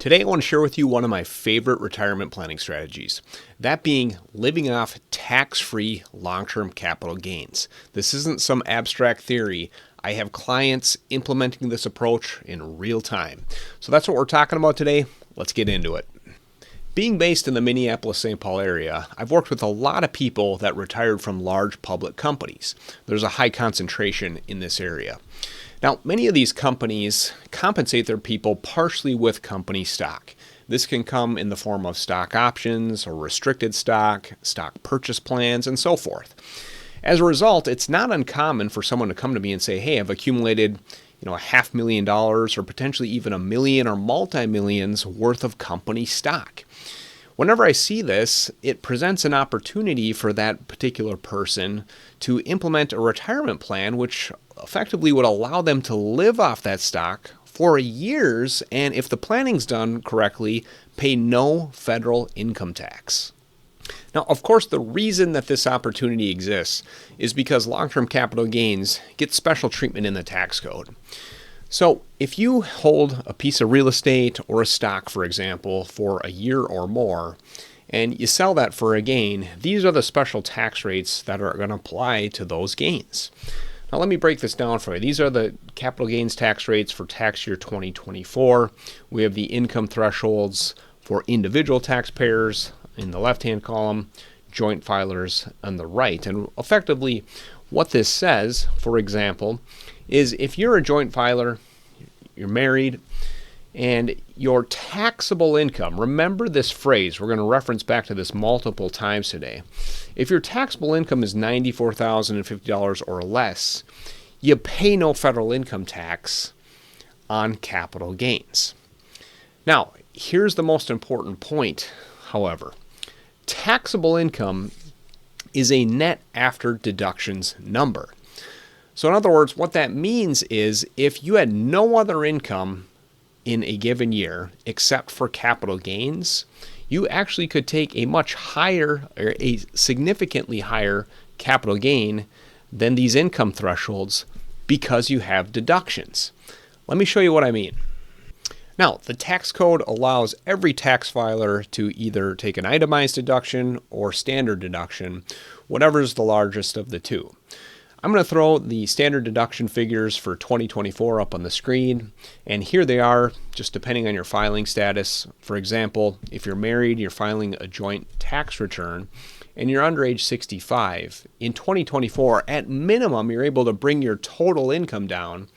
Today I want to share with you one of my favorite retirement planning strategies, that being living off tax-free long-term capital gains. This isn't some abstract theory. I have clients implementing this approach in real time. So that's what we're talking about today. Let's get into it. Being based in the Minneapolis-St. Paul area, I've worked with a lot of people that retired from large public companies. There's a high concentration in this area. Now, many of these companies compensate their people partially with company stock. This can come in the form of stock options or restricted stock, stock purchase plans, and so forth. As a result, it's not uncommon for someone to come to me and say, hey, I've accumulated $500,000 or potentially even $1 million or multi-millions worth of company stock. Whenever I see this, it presents an opportunity for that particular person to implement a retirement plan which effectively would allow them to live off that stock for years and, if the planning's done correctly, pay no federal income tax. Now, of course, the reason that this opportunity exists is because long-term capital gains get special treatment in the tax code. So if you hold a piece of real estate or a stock, for example, for a year or more, and you sell that for a gain, these are the special tax rates that are going to apply to those gains. Now let me break this down for you. These are the capital gains tax rates for tax year 2024. We have the income thresholds for individual taxpayers in the left-hand column, joint filers on the right. And effectively, what this says, for example, is if you're a joint filer, you're married, and your taxable income, remember this phrase, we're going to reference back to this multiple times today. If your taxable income is $94,050 or less, you pay no federal income tax on capital gains. Now, here's the most important point, however. Taxable income is a net after deductions number. So in other words, what that means is if you had no other income in a given year except for capital gains, you actually could take a much higher or a significantly higher capital gain than these income thresholds because you have deductions. Let me show you what I mean. Now, the tax code allows every tax filer to either take an itemized deduction or standard deduction, whatever is the largest of the two. I'm going to throw the standard deduction figures for 2024 up on the screen, and here they are, just depending on your filing status. For example, if you're married, you're filing a joint tax return, and you're under age 65, in 2024, at minimum, you're able to bring your total income down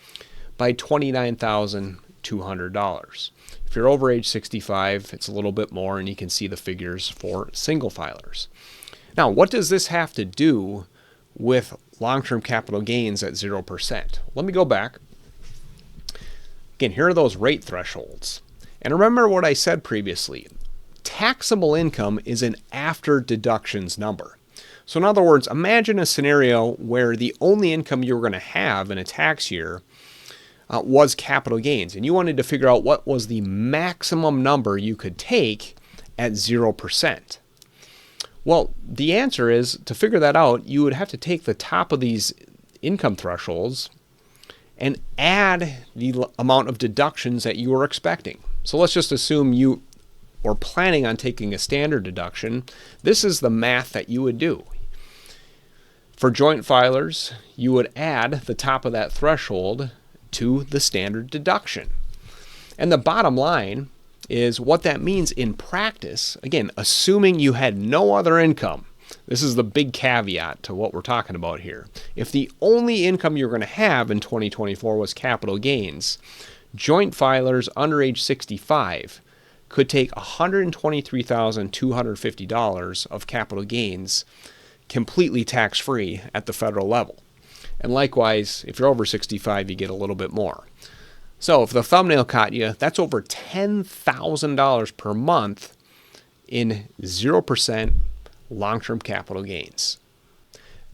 by $29,200. If you're over age 65, it's a little bit more, and you can see the figures for single filers. Now, what does this have to do with long-term capital gains at 0%? Let me go back. Again, here are those rate thresholds. And remember what I said previously. Taxable income is an after deductions number. So in other words, imagine a scenario where the only income you were going to have in a tax year was capital gains, and you wanted to figure out what was the maximum number you could take at 0%. Well, the answer is, to figure that out, you would have to take the top of these income thresholds and add the amount of deductions that you were expecting. So let's just assume you were planning on taking a standard deduction. This is the math that you would do. For joint filers, you would add the top of that threshold to the standard deduction. And the bottom line is what that means in practice, again, assuming you had no other income. This is the big caveat to what we're talking about here. If the only income you're going to have in 2024 was capital gains, joint filers under age 65 could take $123,250 of capital gains completely tax-free at the federal level. And likewise, if you're over 65, you get a little bit more. So if the thumbnail caught you, that's over $10,000 per month in 0% long-term capital gains.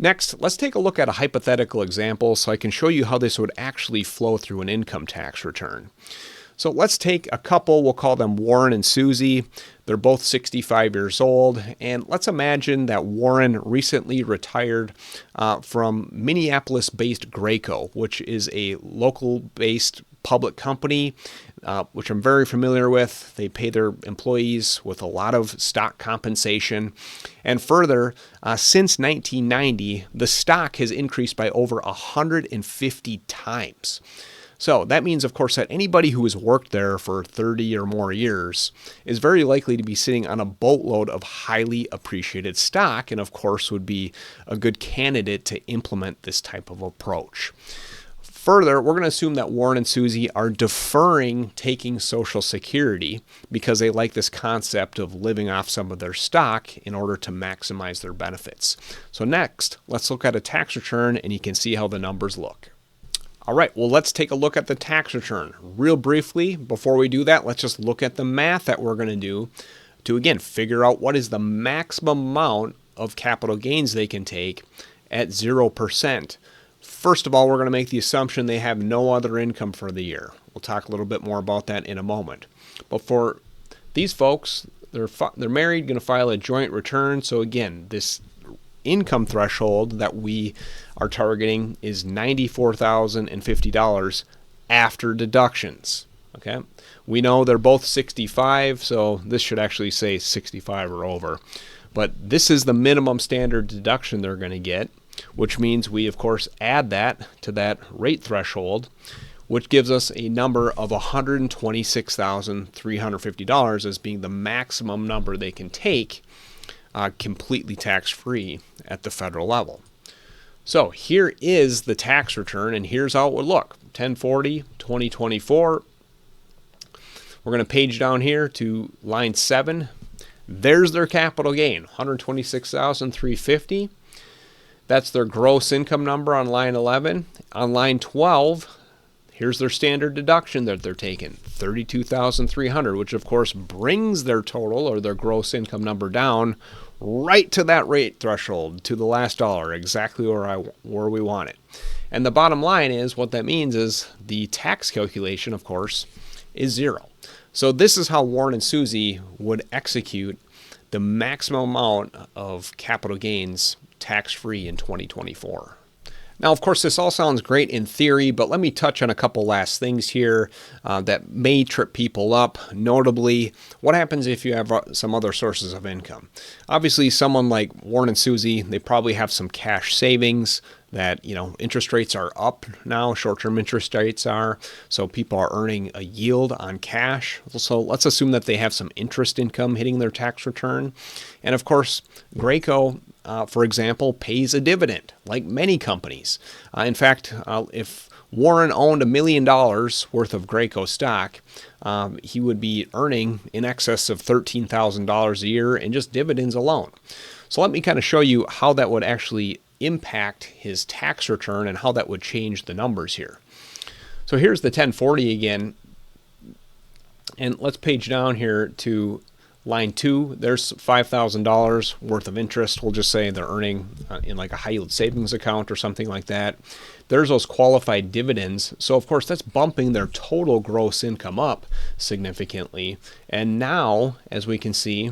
Next, let's take a look at a hypothetical example so I can show you how this would actually flow through an income tax return. So let's take a couple, we'll call them Warren and Susie. They're both 65 years old, and let's imagine that Warren recently retired from Minneapolis-based Graco, which is a local-based public company, which I'm very familiar with. They pay their employees with a lot of stock compensation. And further, since 1990, the stock has increased by over 150 times. So that means, of course, that anybody who has worked there for 30 or more years is very likely to be sitting on a boatload of highly appreciated stock, and of course would be a good candidate to implement this type of approach. Further, we're going to assume that Warren and Susie are deferring taking Social Security because they like this concept of living off some of their stock in order to maximize their benefits. So next, let's look at a tax return and you can see how the numbers look. All right, well, let's take a look at the tax return. Real briefly, before we do that, let's just look at the math that we're going to do to, again, figure out what is the maximum amount of capital gains they can take at 0%. First of all, we're going to make the assumption they have no other income for the year. We'll talk a little bit more about that in a moment. But for these folks, they're married, going to file a joint return. So again, this income threshold that we are targeting is $94,050 after deductions. Okay, we know they're both 65, so this should actually say 65 or over. But this is the minimum standard deduction they're going to get, which means we, of course, add that to that rate threshold, which gives us a number of $126,350 as being the maximum number they can take completely tax-free at the federal level. So here is the tax return, and here's how it would look. 1040, 2024. We're going to page down here to line 7. There's their capital gain, $126,350. That's their gross income number on line 11. On line 12, here's their standard deduction that they're taking, $32,300, which of course brings their total or their gross income number down right to that rate threshold, to the last dollar, exactly where we want it. And the bottom line is, what that means is the tax calculation, of course, is 0. So this is how Warren and Susie would execute the maximum amount of capital gains tax-free in 2024. Now, of course, this all sounds great in theory, but let me touch on a couple last things here that may trip people up. Notably, what happens if you have some other sources of income? Obviously, someone like Warren and Susie, they probably have some cash savings that, interest rates are up now, short-term interest rates are, so people are earning a yield on cash. So let's assume that they have some interest income hitting their tax return. And of course, Graco, for example, pays a dividend, like many companies. In fact, if Warren owned $1 million worth of Graco stock, he would be earning in excess of $13,000 a year in just dividends alone. So let me kind of show you how that would actually impact his tax return and how that would change the numbers here. So here's the 1040 again, and let's page down here to line 2. There's $5,000 worth of interest. We'll just say they're earning in like a high yield savings account or something like that. There's those qualified dividends. So of course that's bumping their total gross income up significantly. And now, as we can see,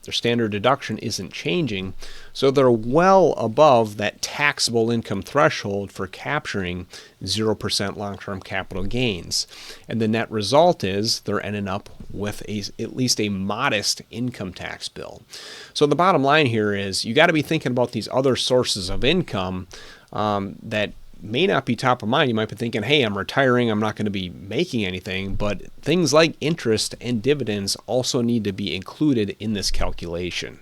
their standard deduction isn't changing, so they're well above that taxable income threshold for capturing 0% long-term capital gains. And the net result is they're ending up with at least a modest income tax bill. So the bottom line here is you got to be thinking about these other sources of income that may not be top of mind. You might be thinking, hey, I'm retiring, I'm not going to be making anything, but things like interest and dividends also need to be included in this calculation.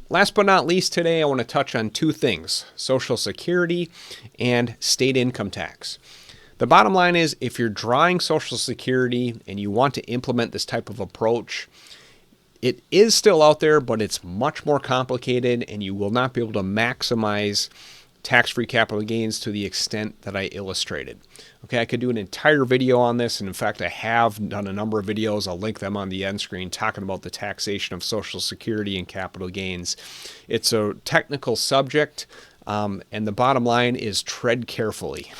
Last but not least today, I want to touch on two things: Social Security and state income tax. The bottom line is, if you're drawing Social Security and you want to implement this type of approach, it is still out there, but it's much more complicated, and you will not be able to maximize tax-free capital gains to the extent that I illustrated. Okay, I could do an entire video on this, and in fact, I have done a number of videos. I'll link them on the end screen talking about the taxation of Social Security and capital gains. It's a technical subject, and the bottom line is tread carefully.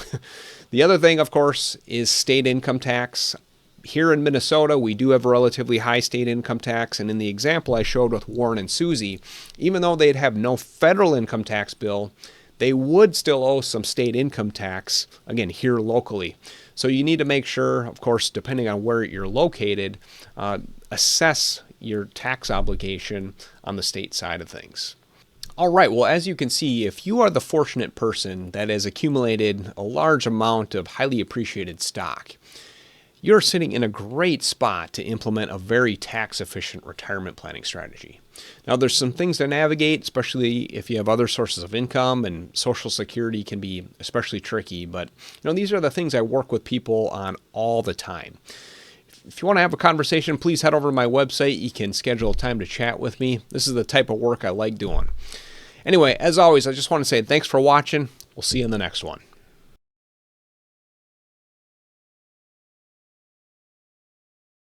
The other thing, of course, is state income tax. Here in Minnesota, we do have a relatively high state income tax, and in the example I showed with Warren and Susie, even though they'd have no federal income tax bill, they would still owe some state income tax, again, here locally. So you need to make sure, of course, depending on where you're located, assess your tax obligation on the state side of things. All right, well, as you can see, if you are the fortunate person that has accumulated a large amount of highly appreciated stock, you're sitting in a great spot to implement a very tax-efficient retirement planning strategy. Now, there's some things to navigate, especially if you have other sources of income, and Social Security can be especially tricky, but these are the things I work with people on all the time. If you want to have a conversation, please head over to my website. You can schedule a time to chat with me. This is the type of work I like doing. Anyway, as always, I just want to say thanks for watching. We'll see you in the next one.